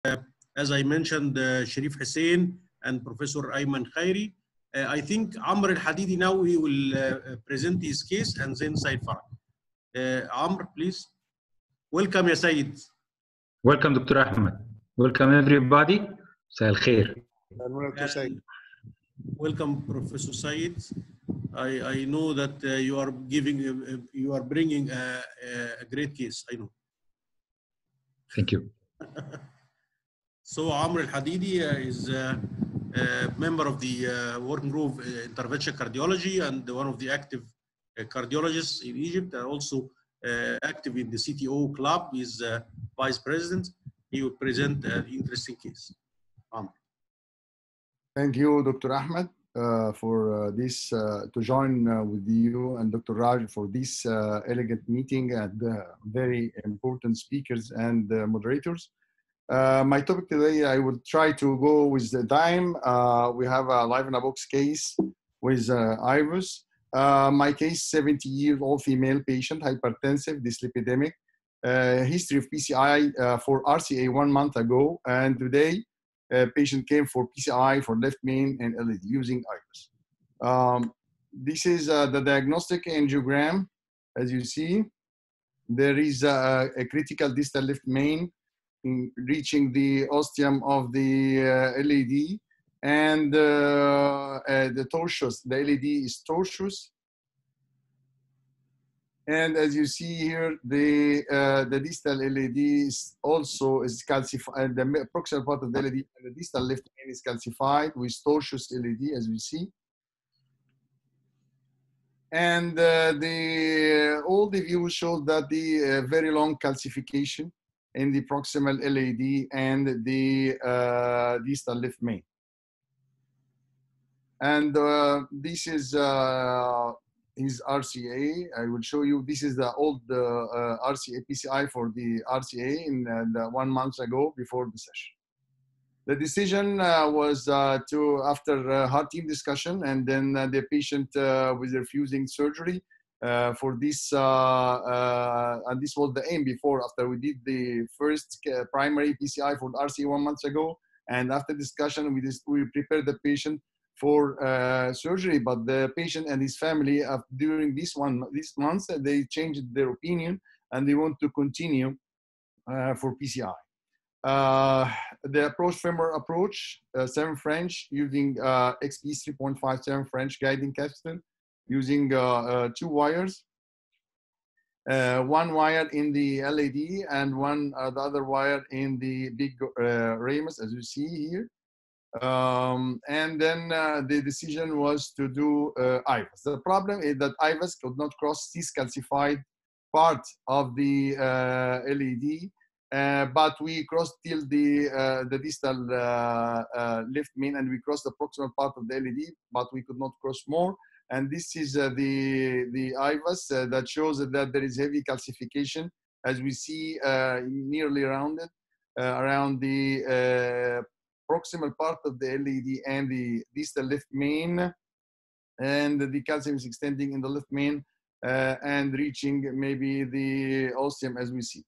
as I mentioned, Sherif Hussein and Professor Ayman Khairy. I think Amr Elhadidy now he will present his case and then Said Farah. Amr, please. Welcome, ya Said. Welcome, Dr. Ahmed. Welcome, everybody. مساء الخير. Welcome, Professor Said. I know that you are bringing a great case. I know. Thank you. So Amr Elhadidy is a member of the working group intervention cardiology and one of the active cardiologists in Egypt, and also active in the CTO club. He's vice president. He will present an interesting case. Amr. Thank you, Dr. Ahmed, for this, to join with you and Dr. Raj for this elegant meeting and very important speakers and moderators. My topic today, I will try to go with the time. We have a live in a box case with IVUS. My case, 70-year-old female patient, hypertensive, dyslipidemic, history of PCI for RCA 1 month ago, and today patient came for PCI for left main and ElNady using IVUS. This is the diagnostic angiogram. As you see, there is a critical distal left main reaching the ostium of the ElNady, and the tortuous, the ElNady is tortuous. And as you see here, the distal ElNady is also calcified. The proximal part of the ElNady and the distal left main is calcified with tortuous ElNady, as we see. And all the views show that the very long calcification in the proximal ElNady and the distal left main. And this is his RCA. I will show you. This is the old RCA PCI for the RCA in 1 month ago before the session. The decision was after heart team discussion, and then the patient was refusing surgery for this, and this was the aim before, after we did the first primary PCI for the RCA 1 month ago, and after discussion, we prepared the patient for surgery, but the patient and his family, during this month, they changed their opinion and they want to continue for PCI. The approach, femoral approach, 7 French, using XP 3.5 7 French guiding catheter, using 2 wires, 1 wire in the ElNady and the other wire in the big ramus, as you see here. And then the decision was to do IVUS. The problem is that IVUS could not cross this calcified part of the ElNady, but we crossed till the distal left main, and we crossed the proximal part of the ElNady, but we could not cross more. And this is the IVUS that shows that there is heavy calcification, as we see nearly rounded around the proximal part of the ElNady and the distal left main, and the calcium is extending in the left main and reaching maybe the ostium, as we see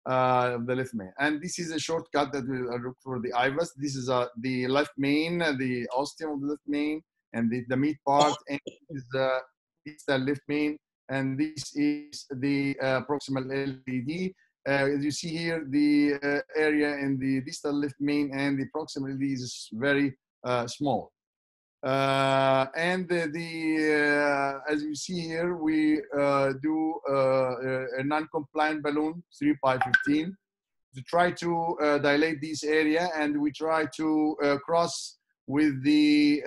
the left main. And this is a shortcut that will look for the IVUS. This is the left main, the ostium of the left main, and the mid part, and this is the distal left main, and this is the proximal ElNady. As you see here, the area in the distal left main and the proximal ElNady is very small. And as you see here, we do a non-compliant balloon 3/15 to try to dilate this area, and we try to cross with the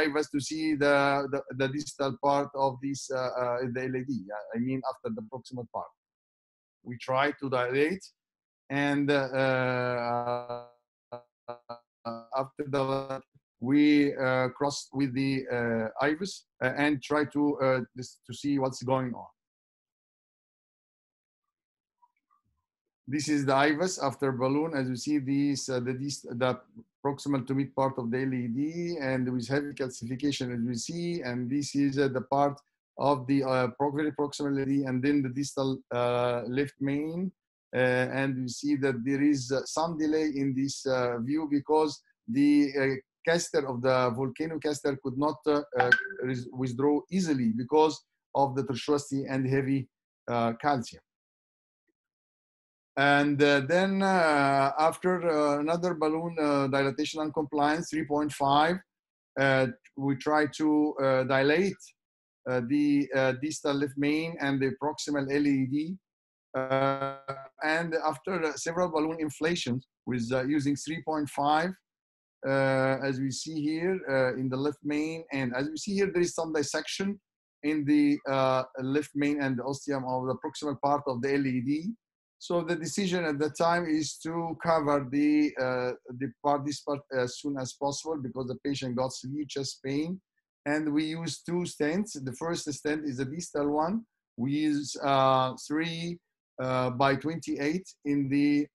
IVUS to see the distal part of this the ElNady. I mean, after the proximal part. We try to dilate, and after that, we cross with the IVUS and try to see what's going on. This is the IVUS after balloon. As you see, the proximal to mid part of the ElNady, and with heavy calcification, as we see, and this is the part of the very proximal ElNady, and then the distal left main, and we see that there is some delay in this view because the caster of the volcano caster could not withdraw easily because of the tortuosity and heavy calcium. And then after another balloon dilatation and compliance 3.5, we try to dilate the distal left main and the proximal ElNady. And after several balloon inflations with using 3.5, as we see here in the left main, and as we see here, there is some dissection in the left main and the ostium of the proximal part of the ElNady. So the decision at the time is to cover this part as soon as possible because the patient got severe chest pain, and we use 2 stents. The first stent is the distal one. We use 3 by 28 in the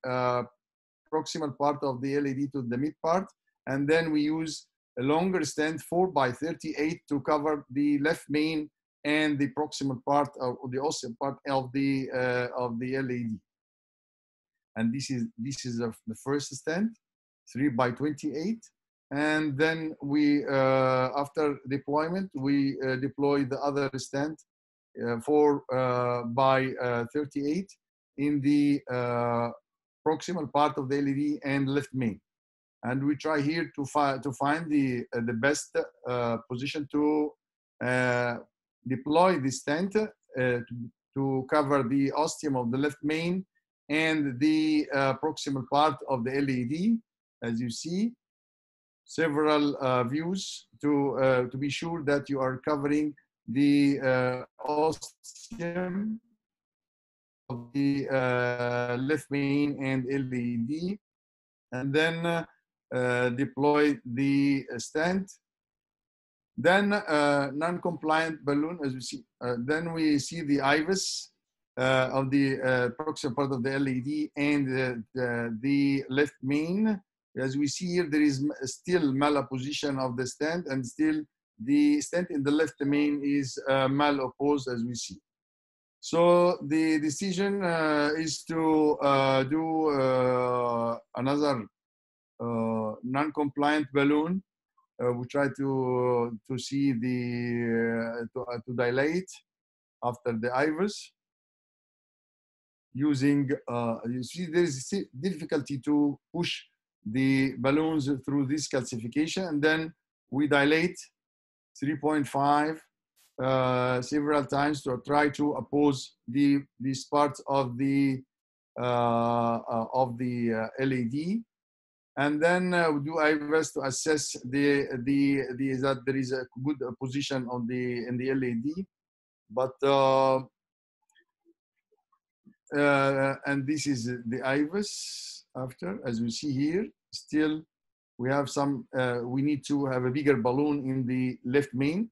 proximal part of the ElNady to the mid part, and then we use a longer stent 4 by 38 to cover the left main and the proximal part of the ostium part of the ElNady. And this is the first stent, 3 by 28. And then we, after deployment, we deploy the other stent 4 by 38 in the proximal part of the ElNady and left main. And we try here to find the best position to deploy the stent to cover the ostium of the left main and the proximal part of the ElNady. As you see, several views to be sure that you are covering the ostium of the left main and ElNady, and then deploy the stent. Then non-compliant balloon, as we see. Then we see the IVUS of the proximal part of the ElNady and the left main. As we see here, there is still malapposition of the stent, and still the stent in the left main is malopposed, as we see. So the decision is to do another non-compliant balloon. We try to see the to dilate after the IVUS. Using you see there is difficulty to push the balloons through this calcification, and then we dilate 3.5 several times to try to oppose these parts of the ElNady, and then we do IVUS to assess that there is a good position on in the ElNady, but and this is the IVUS after. As we see here, still we have some, we need to have a bigger balloon in the left main.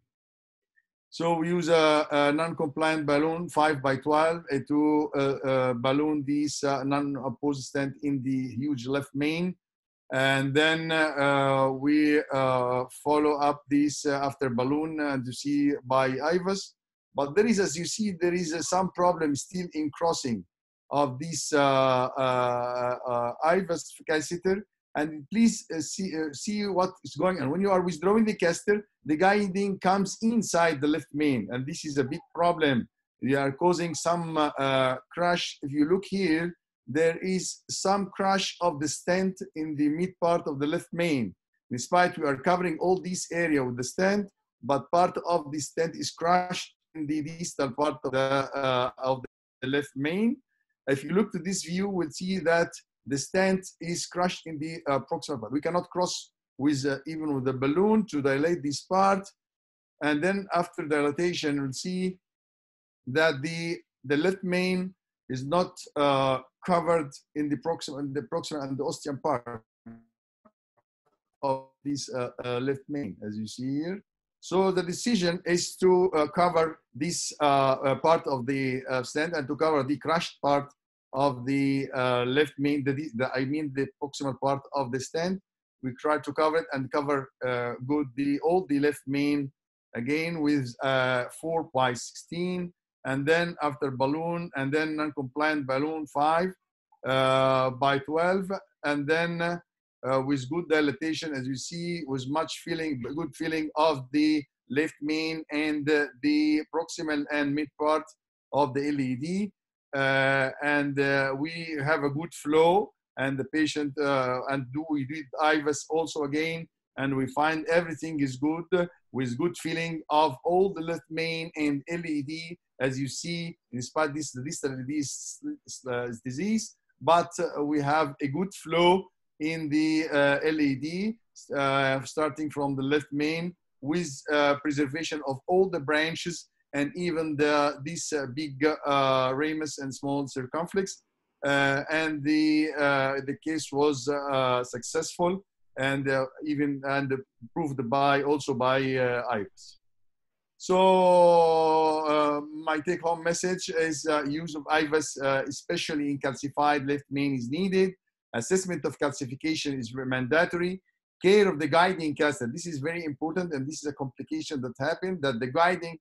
So we use a non-compliant balloon 5 by 12 to balloon this non-opposed stent in the huge left main. And then we follow up this after balloon to see by IVUS. But there is, as you see, there is some problem still in crossing of this IVUS catheter. And please see what is going on. When you are withdrawing the catheter, the guiding comes inside the left main. And this is a big problem. We are causing some crash. If you look here, there is some crash of the stent in the mid part of the left main. Despite we are covering all this area with the stent, but part of the stent is crushed in the distal part of the left main. If you look to this view, we'll see that the stent is crushed in the proximal part. We cannot cross with even with the balloon to dilate this part. And then after dilatation, we'll see that the left main is not covered in the proximal and the ostium part of this left main, as you see here. So the decision is to cover this part of the stent and to cover the crushed part of the left main, I mean the proximal part of the stent. We try to cover it and cover all the left main again with 4 by 16, and then after balloon, and then non-compliant balloon 5, by 12, and then with good dilatation, as you see, with good feeling of the left main and the proximal and mid part of the ElNady. And we have a good flow, and the patient, we did IVUS also again, and we find everything is good, with good feeling of all the left main and ElNady, as you see, in spite of this disease, but we have a good flow in the ElNady, starting from the left main, with preservation of all the branches and even this big ramus and small circumflex. And the case was successful, and proved also by IVUS. So my take-home message is use of IVUS, especially in calcified left main, is needed. Assessment of calcification is mandatory. Care of the guiding catheter. This is very important, and this is a complication that happened, that the guiding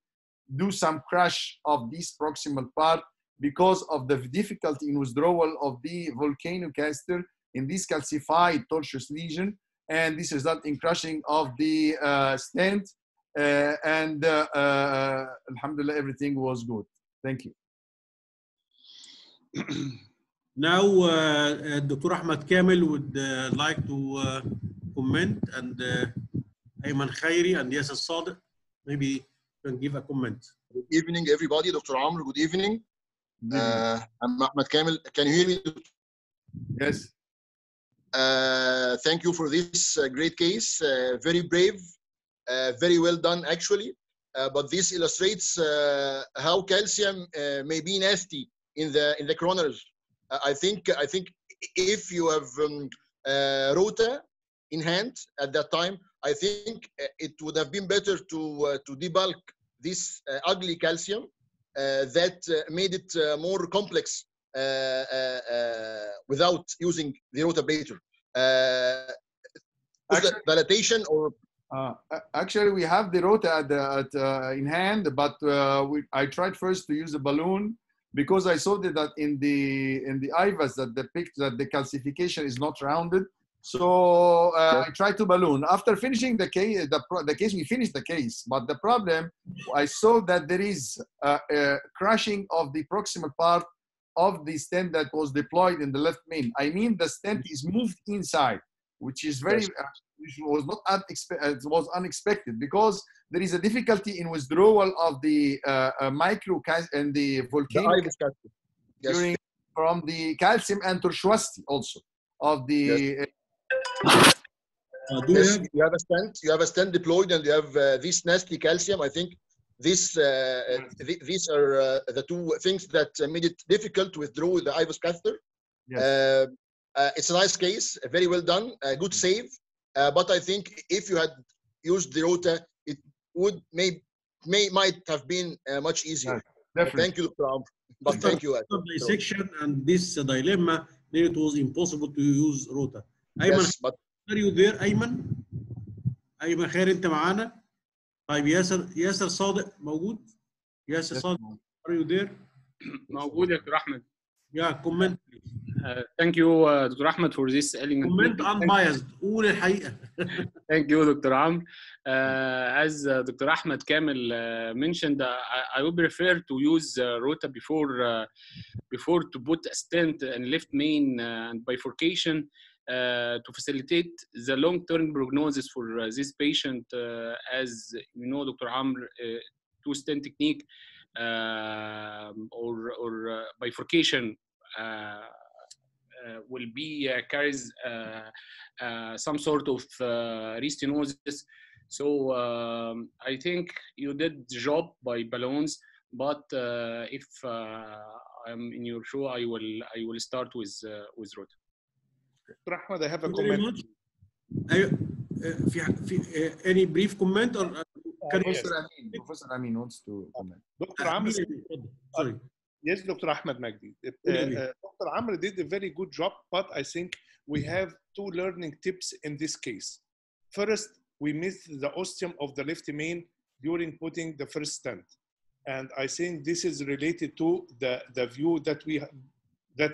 do some crush of this proximal part because of the difficulty in withdrawal of the volcano catheter in this calcified tortuous lesion, and this result in crushing of the stent. Alhamdulillah, everything was good. Thank you. Now, Dr. Ahmed Kamel would like to comment, and Ayman Khairy and Yasser Sadiq, maybe you can give a comment. Good evening, everybody. Dr. Amr, good evening. I'm Ahmed Kamel. Can you hear me? Yes. Thank you for this great case. Very brave, very well done, actually. But this illustrates how calcium may be nasty in the coroners. I think if you have rota in hand at that time, I think it would have been better to debulk this ugly calcium that made it more complex without using the rotablator. Dilatation or actually, we have the rota in hand, but I tried first to use a balloon, because I saw that in the IVUS that the calcification is not rounded. So I tried to balloon. After finishing the case, we finished the case. But the problem, I saw that there is a crushing of the proximal part of the stent that was deployed in the left main. I mean, the stent is moved inside, which is which was not it was unexpected, because there is a difficulty in withdrawal of the micro and the volcano during from the calcium and tortuosity also of the. Yes, you have a stent. You have a stent deployed, and you have this nasty calcium. I think these are the two things that made it difficult to withdraw the IVUS catheter. Yes. It's a nice case, very well done, a good save. But I think if you had used the rota, it might have been much easier. Thank you, Dr. Amr. But thank you. After dissection and this dilemma, then it was impossible to use rota. Yes, but are you there, Ayman? Ayman خير انت معانا؟ طيب ياسر صادق موجود؟ ياسر صادق, are you there? موجود يا دكتور أحمد. Yeah, comment please. Thank you, Dr. Ahmed, for this elegant. Comment unbiased. قول الحقيقة. Thank you, Dr. Amr. As Dr. Ahmed Kamel mentioned, I would prefer to use rota before to put a stent and left main and bifurcation to facilitate the long-term prognosis for this patient. As you know, Dr. Amr, two-stent technique or bifurcation will be carries some sort of restenosis. So I think you did the job by balloons, but if I'm in your show, I will start with rota. Dr. Ahmed, I have a comment. Any brief comment or Professor Amin wants to comment. Dr. Amr. Sorry. Yes, Dr. Ahmed Magdy. Dr. Amr did a very good job, but I think we have two learning tips in this case. First, we missed the ostium of the left main during putting the first stent. And I think this is related to the view that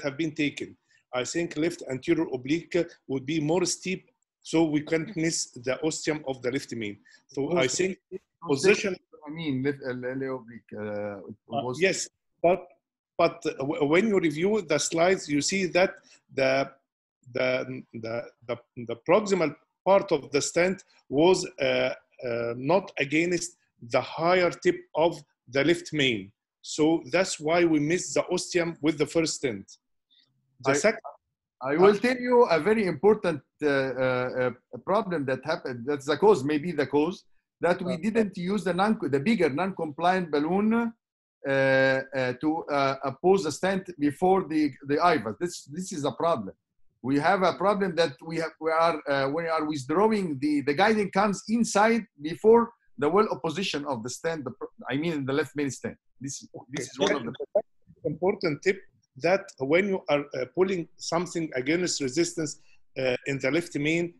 have been taken. I think left anterior oblique would be more steep, so we can't miss the ostium of the left main. So I think position. I mean, left oblique. Yes, but when you review the slides, you see that the proximal part of the stent was not against the higher tip of the left main. So that's why we missed the ostium with the first stent. I will tell you a very important problem that happened. That's the cause, maybe the cause, that we didn't use the bigger non-compliant balloon to oppose the stent before the IVUS. This is a problem. We have a problem that we are withdrawing the guiding comes inside before the well opposition of the stent. I mean the left main stent. This is one of the important tip, that when you are pulling something against resistance in the left main,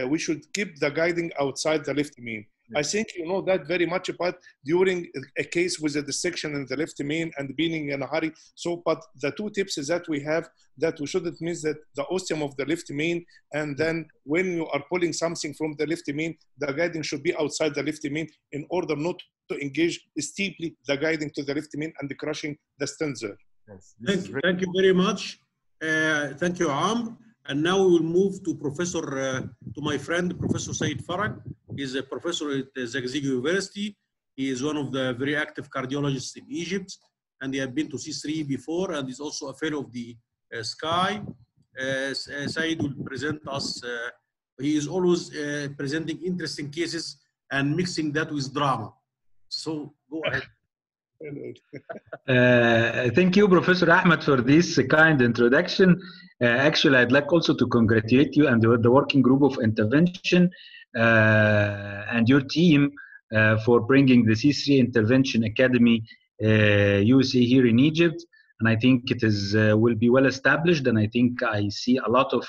we should keep the guiding outside the left main. I think you know that very much about during a case with a dissection in the left main and being in a hurry. So, but the two tips is that we have that we shouldn't miss that the ostium of the left main, and then when you are pulling something from the left main, the guiding should be outside the left main in order not to engage steeply the guiding to the left main and crushing the stent there. Yes, thank you very much. Thank you, Amr. And now we will move to to my friend, Professor Said Farag. He's a professor at Zagazig University. He is one of the very active cardiologists in Egypt, and he had been to C3 before, and is also a fellow of the SCAI. Said will present us. He is always presenting interesting cases and mixing that with drama. So go ahead. Thank you, Professor Ahmed, for this kind introduction. Actually, I'd like also to congratulate you and the working group of intervention and your team for bringing the C3 Intervention Academy USA here in Egypt. And I think it is will be well established. And I think I see a lot of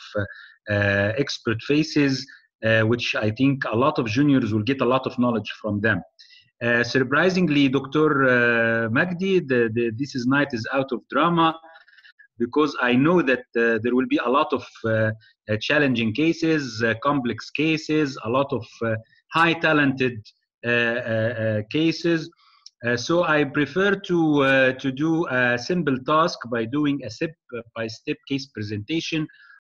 expert faces, which I think a lot of juniors will get a lot of knowledge from them. Surprisingly, Dr. Magdy, this night is out of drama, because I know that there will be a lot of challenging cases, complex cases, a lot of high talented cases. So I prefer to do a simple task by doing a step-by-step case presentation